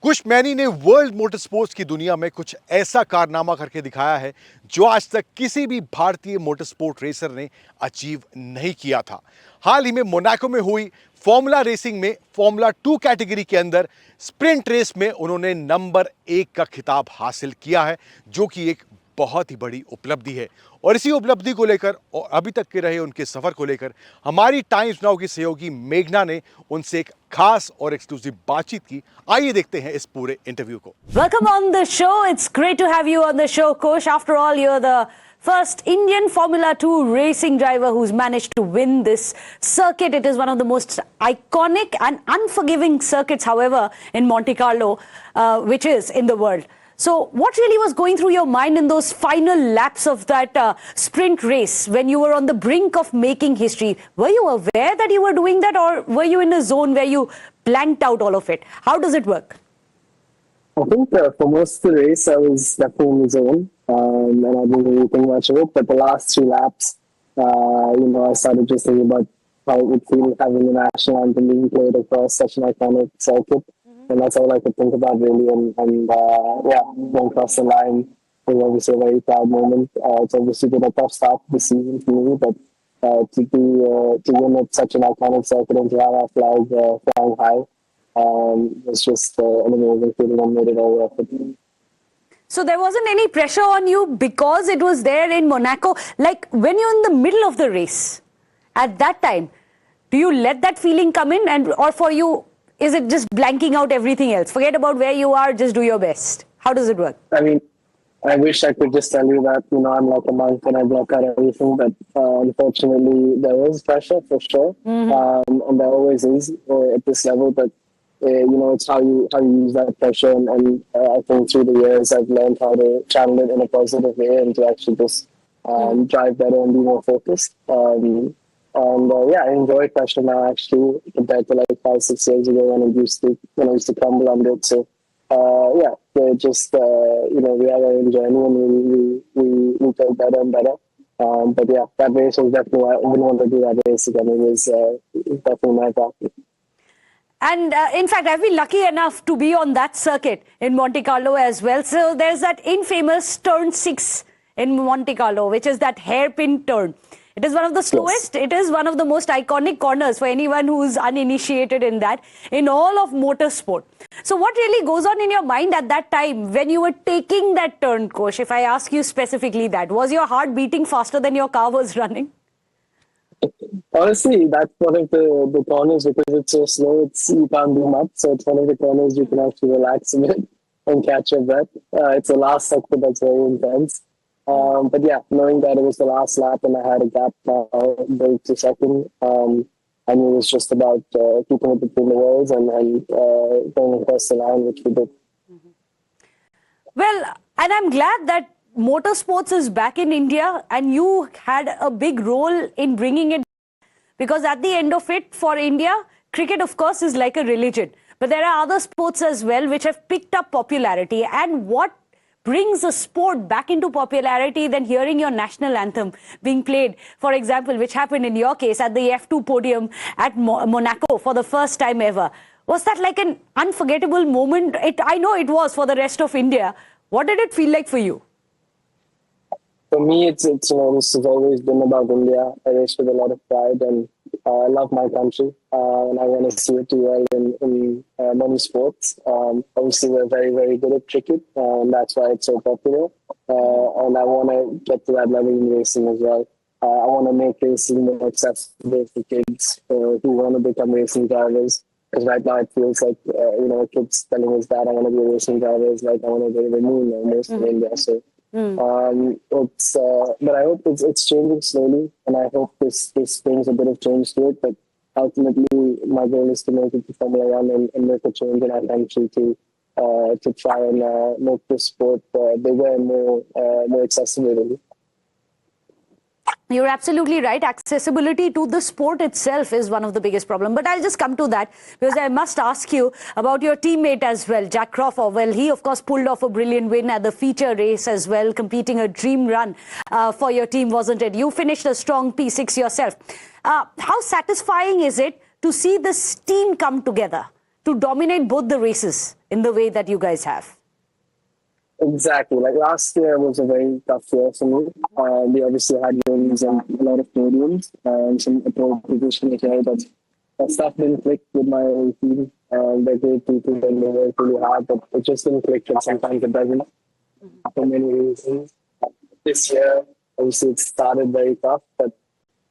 कुश many ने world motor sports की दुनिया में कुछ ऐसा कारनामा करके दिखाया है जो आज तक किसी भी भारतीय मोटर स्पोर्ट रेसर ने अचीव नहीं किया था। हाल ही में मोनाको में हुई फॉर्मूला रेसिंग में फॉर्मूला 2 कैटेगरी के अंदर स्प्रिंट रेस में उन्होंने नंबर 1 का खिताब हासिल किया है, जो कि एक बहुत ही बड़ी उपलब्धि है। और इसी उपलब्धि को लेकर और अभी तक के रहे उनके सफर को लेकर हमारी टाइम्स नाउ की सहयोगी मेघना ने उनसे एक खास और एक्सक्लूसिव बातचीत की। आइए देखते हैं इस पूरे इंटरव्यू को। Welcome on the show. It's great to have you on the show, Kush. After all, you're the first Indian Formula 2 racing driver who's managed to win this circuit. It is one of the most iconic and unforgiving circuits, however, in Monte Carlo, which is in the world. So what really was going through your mind in those final laps of that sprint race when you were on the brink of making history? Were you aware that you were doing that, or were you in a zone where you blanked out all of it? How does it work? I think for most of the race, I was definitely in the zone, and I didn't really think much of it. But the last 3 laps, I started just thinking about how it would feel having the national anthem being played across such an iconic circuit. And that's all I could think about, really. And going across the line was obviously a very proud moment. It's obviously been a tough start to the season for me, but to win at such an iconic circuit and to have our flag flying high was just an amazing feeling, and made it all worth it. So there wasn't any pressure on you because it was there in Monaco? Like when you're in the middle of the race, at that time, do you let that feeling come in, or for you, is it just blanking out everything else? Forget about where you are, just do your best. How does it work? I mean, I wish I could just tell you that, I'm like a monk and I block out everything, but unfortunately there is pressure for sure. And there always is at this level, but it's how you use that pressure. And I think through the years I've learned how to channel it in a positive way and to actually just drive better and be more focused. I enjoy pressure now, actually, compared to like 5-6 years ago when I used to crumble under it. So we're just we are in journey and we get better and better. But yeah, that race was definitely, I wouldn't want to do that race again. It was definitely my target. And in fact, I've been lucky enough to be on that circuit in Monte Carlo as well. So there's that infamous turn 6 in Monte Carlo, which is that hairpin turn. It is one of the slowest. Yes. It is one of the most iconic corners for anyone who's uninitiated in that, in all of motorsport. So what really goes on in your mind at that time when you were taking that turn, Kush? If I ask you specifically that, was your heart beating faster than your car was running? Honestly, that's one of the corners, because it's so slow, you can't do much. So it's one of the corners you can actually relax a bit and catch your breath. It's the last sector that's very intense. But yeah, knowing that it was the last lap and I had a gap break to second, I knew it was just about keeping it between the wheels and going across the line, which we did. Well, and I'm glad that motorsports is back in India and you had a big role in bringing it, because at the end of it, for India, cricket, of course, is like a religion. But there are other sports as well which have picked up popularity. And what brings a sport back into popularity than hearing your national anthem being played, for example, which happened in your case at the F2 podium at Monaco for the first time ever? Was that like an unforgettable moment? I know it was for the rest of India. What did it feel like for you? For me, it's this has always been about India. I race with a lot of pride, and I love my country, and I want to see it do well in many sports. Obviously, we're very, very good at cricket, and that's why it's so popular. And I want to get to that level in racing as well. I want to make racing more accessible for kids who want to become racing drivers. Because right now it feels like, kids telling us that I want to be a racing driver is like I want to go to the moon almost in India. So. But I hope it's changing slowly, and I hope this brings a bit of change to it. But ultimately, my goal is to make it to Formula 1 and make a change in our country to try and make this sport bigger and more accessible, really. You're absolutely right. Accessibility to the sport itself is one of the biggest problems. But I'll just come to that, because I must ask you about your teammate as well, Jack Crawford. Well, he, of course, pulled off a brilliant win at the feature race as well, competing a dream run for your team, wasn't it? You finished a strong P6 yourself. How satisfying is it to see this team come together to dominate both the races in the way that you guys have. Exactly. Like last year was a very tough year for me. We obviously had wins and a lot of podiums and some pole positions here, but that stuff didn't click with my team. They're great people and they work really hard, but it just didn't click, and sometimes it doesn't for many reasons. This year, obviously, it started very tough, but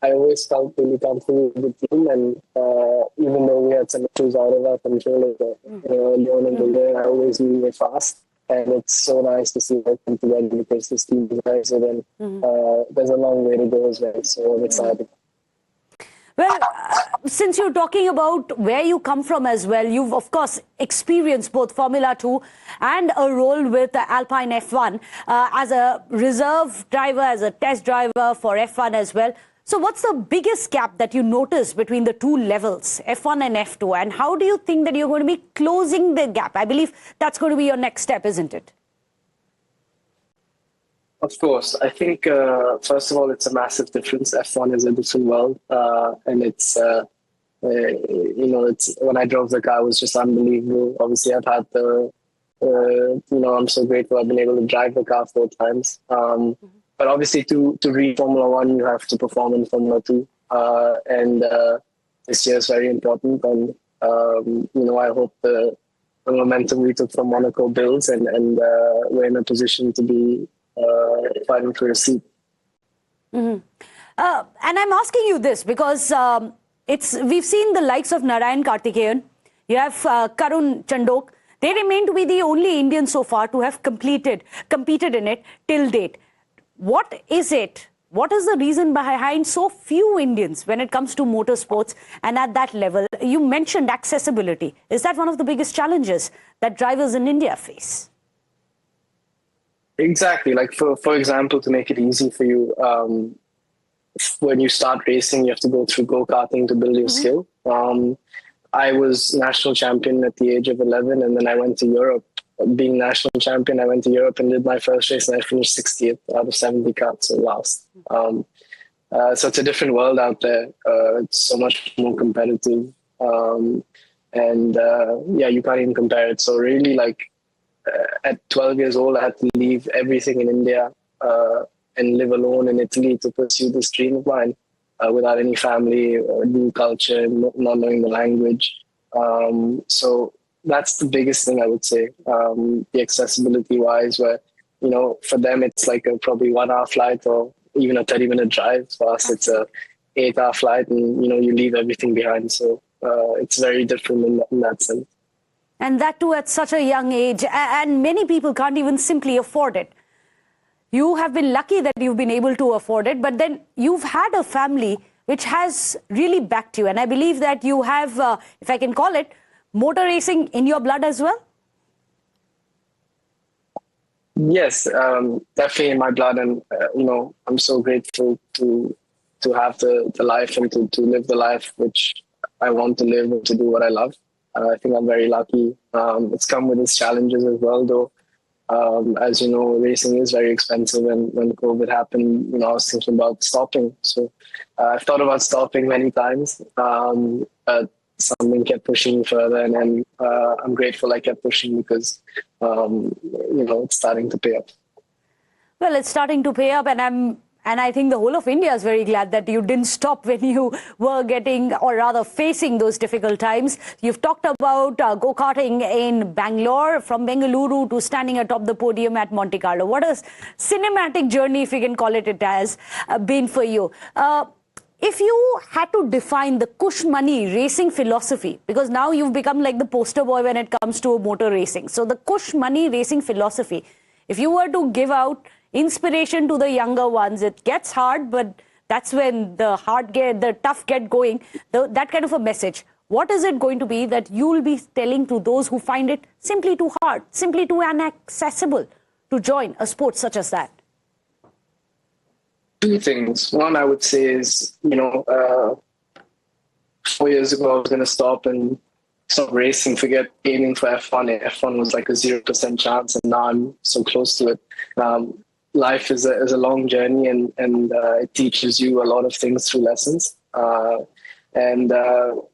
I always felt really comfortable with the team, and even though we had some issues out of our control, early on in the year, I always knew we were fast. And it's so nice to see them come together because this team is very good, and there's a long way to go as well. So I'm excited. Well, since you're talking about where you come from as well, you've of course experienced both Formula 2 and a role with Alpine F1 as a reserve driver, as a test driver for F1 as well. So what's the biggest gap that you notice between the two levels, F1 and F2? And how do you think that you're going to be closing the gap? I believe that's going to be your next step, isn't it? Of course. I think, first of all, it's a massive difference. F1 is a different world. And it's, it's when I drove the car, it was just unbelievable. Obviously, I've had I'm so grateful I've been able to drive the car 4 times. But obviously, to reach Formula 1, you have to perform in Formula 2. And this year is very important. And, I hope the momentum we took from Monaco builds and we're in a position to be fighting for a seat. And I'm asking you this because we've seen the likes of Narayan Karthikeyan. You have Karun Chandok. They remain to be the only Indians so far to have competed in it till date. What is it? What is the reason behind so few Indians when it comes to motorsports and at that level? You mentioned accessibility. Is that one of the biggest challenges that drivers in India face? Exactly. Like for example, to make it easy for you, when you start racing, you have to go through go-karting to build your skill. I was national champion at the age of 11, and then I went to Europe. Being national champion, I went to Europe and did my first race, and I finished 60th out of 70 cars, so last. So it's a different world out there. It's so much more competitive, you can't even compare it. So really, at 12 years old, I had to leave everything in India and live alone in Italy to pursue this dream of mine without any family or new culture, not knowing the language. So that's the biggest thing I would say, the accessibility wise, where, for them, it's like a probably 1 hour flight or even a 30-minute drive. For us, it's a 8-hour flight and, you leave everything behind. So it's very different in that sense. And that too at such a young age. And many people can't even simply afford it. You have been lucky that you've been able to afford it, but then you've had a family which has really backed you. And I believe that you have, if I can call it, motor racing in your blood as well? Yes, definitely in my blood. And, I'm so grateful to have the life and to live the life which I want to live and to do what I love. I think I'm very lucky. It's come with its challenges as well, though. As you know, racing is very expensive. And when COVID happened, I was thinking about stopping. So I've thought about stopping many times. But something kept pushing me further, and then I'm grateful I kept pushing because, it's starting to pay up. Well, it's starting to pay up, and I think the whole of India is very glad that you didn't stop when you were getting, or rather facing those difficult times. You've talked about go-karting in Bangalore, from Bengaluru to standing atop the podium at Monte Carlo. What a cinematic journey, if you can call it has been for you. If you had to define the Kush Maini racing philosophy, because now you've become like the poster boy when it comes to motor racing. So the Kush Maini racing philosophy, if you were to give out inspiration to the younger ones, it gets hard, but that's when the tough get going, that kind of a message. What is it going to be that you'll be telling to those who find it simply too hard, simply too inaccessible to join a sport such as that? 2 things. One, I would say is, 4 years ago, I was going to stop racing, forget aiming for F1. F1 was like a 0% chance, and now I'm so close to it. Life is a long journey, and it teaches you a lot of things through lessons. And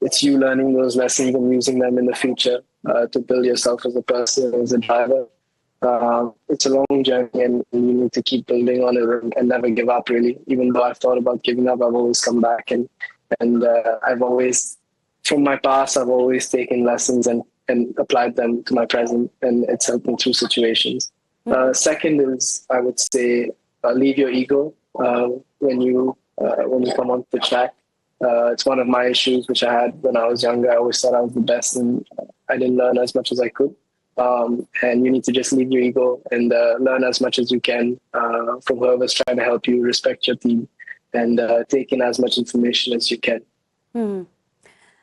it's you learning those lessons and using them in the future. to build yourself as a person, as a driver. It's a long journey, and you need to keep building on it and never give up. Really, even though I've thought about giving up, I've always come back, and I've always, from my past, I've always taken lessons and applied them to my present, and it's helped me through situations. Second is, I would say, leave your ego when you come onto the track. It's one of my issues, which I had when I was younger. I always thought I was the best, and I didn't learn as much as I could. And you need to just leave your ego and learn as much as you can from whoever's trying to help you, respect your team, and take in as much information as you can.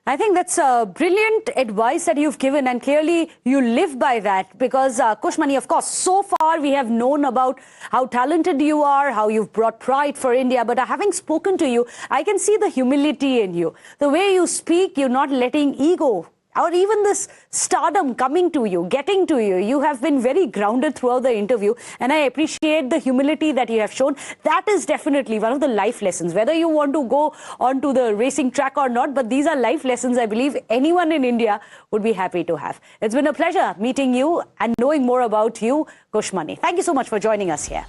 I think that's brilliant advice that you've given, and clearly you live by that, because Kush Maini, of course, so far we have known about how talented you are, how you've brought pride for India, but having spoken to you, I can see the humility in you. The way you speak, you're not letting ego or even this stardom coming to you, getting to you. You have been very grounded throughout the interview, and I appreciate the humility that you have shown. That is definitely one of the life lessons, whether you want to go onto the racing track or not, but these are life lessons I believe anyone in India would be happy to have. It's been a pleasure meeting you and knowing more about you, Kush Maini. Thank you so much for joining us here.